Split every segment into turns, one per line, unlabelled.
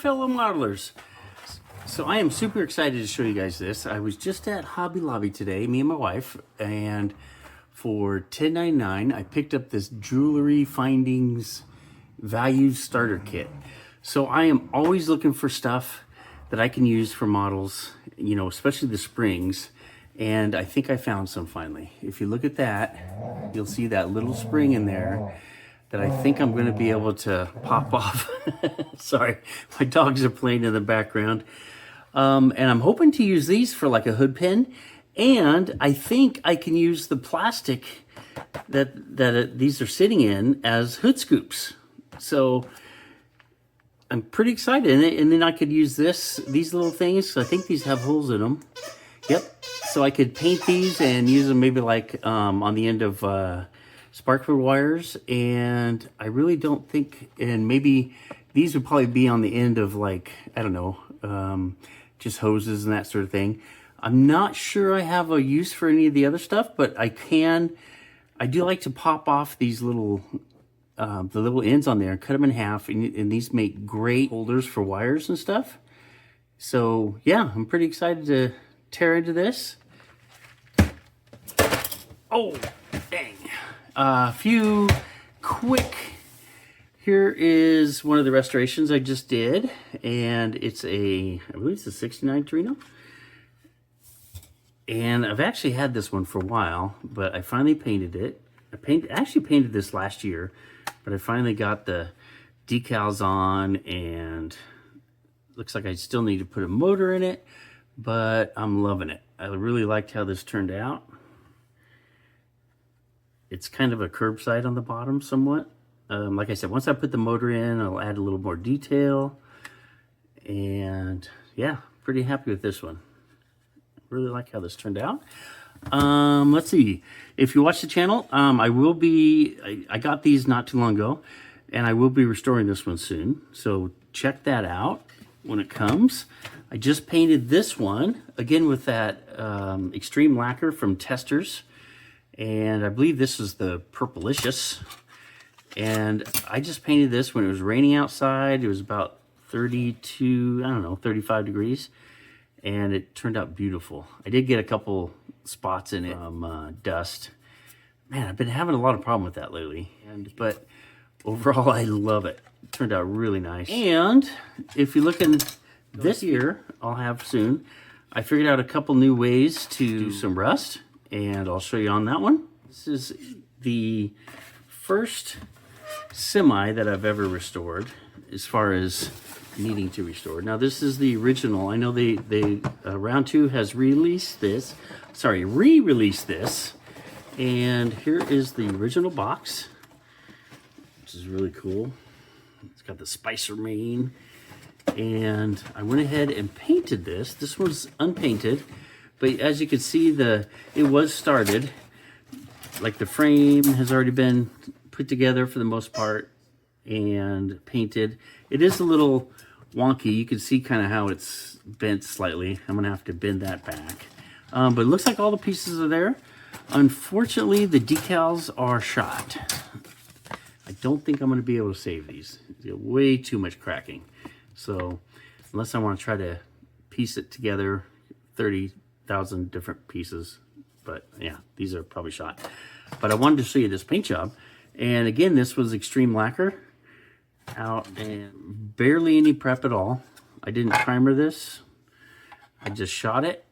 fellow modelers. So I am super excited to show you guys this. I was just at Hobby Lobby today, me and my wife, and for $10.99 I picked up this Jewelry Findings Value Starter Kit. So I am always looking for stuff that I can use for models, you know, especially the springs. And I think I found some finally. If you look at that, you'll see that little spring in there that I think I'm gonna be able to pop off. Sorry, my dogs are playing in the background. And I'm hoping to use these for like a hood pin. And I think I can use the plastic that these are sitting in as hood scoops. So I'm pretty excited. And then I could use these little things. I think these have holes in them. Yep. So I could paint these and use them maybe like on the end of spark plug wires. And I really don't think, and maybe these would probably be on the end of like, I don't know, just hoses and that sort of thing. I'm not sure I have a use for any of the other stuff, but I do like to pop off these little, the little ends on there and cut them in half. And these make great holders for wires and stuff. So yeah, I'm pretty excited to tear into this. Oh, dang. A few quick, here is one of the restorations I just did, and it's I believe it's a 69 Torino. And I've actually had this one for a while, but I finally painted it. I actually painted this last year, but I finally got the decals on, and looks like I still need to put a motor in it, but I'm loving it. I really liked how this turned out. It's kind of a curbside on the bottom somewhat. Like I said, once I put the motor in, I'll add a little more detail. And yeah, pretty happy with this one. Really like how this turned out. Let's see. If you watch the channel, I got these not too long ago, and I will be restoring this one soon. So check that out when it comes. I just painted this one, again with that extreme lacquer from Testers. And I believe this is the Purplicious. And I just painted this when it was raining outside. It was about 32, I don't know, 35 degrees. And it turned out beautiful. I did get a couple spots in it from dust. Man, I've been having a lot of problem with that lately. But overall, I love it. It turned out really nice. And if you look in this year, I'll have soon, I figured out a couple new ways to do some rust. And I'll show you on that one. This is the first semi that I've ever restored as far as needing to restore. Now this is the original. I know they Round 2 has re-released this. And here is the original box, which is really cool. It's got the Spicer mane. And I went ahead and painted this. This was unpainted. But as you can see, it was started. Like the frame has already been put together for the most part and painted. It is a little wonky. You can see kind of how it's bent slightly. I'm gonna have to bend that back. But it looks like all the pieces are there. Unfortunately, the decals are shot. I don't think I'm gonna be able to save these. Way too much cracking. So unless I want to try to piece it together, 30,000 different pieces, but yeah, these are probably shot. But I wanted to show you this paint job, and again, this was extreme lacquer out and barely any prep at all. I didn't primer this. I just shot it,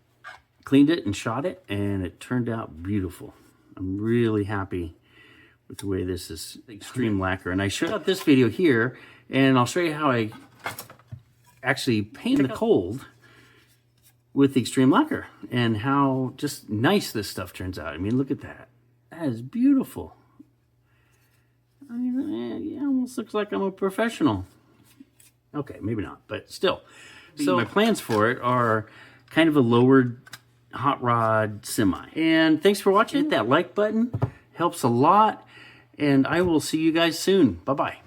cleaned it and shot it, and it turned out beautiful. I'm really happy with the way this is extreme lacquer. And I showed out this video here, and I'll show you how I actually paint the cold with the extreme lacquer and how just nice this stuff turns out. I mean, look at that. That is beautiful. I mean, it almost looks like I'm a professional. Okay, maybe not, but still. So my plans for it are kind of a lowered hot rod semi. And thanks for watching. Hit that like button. Helps a lot. And I will see you guys soon. Bye-bye.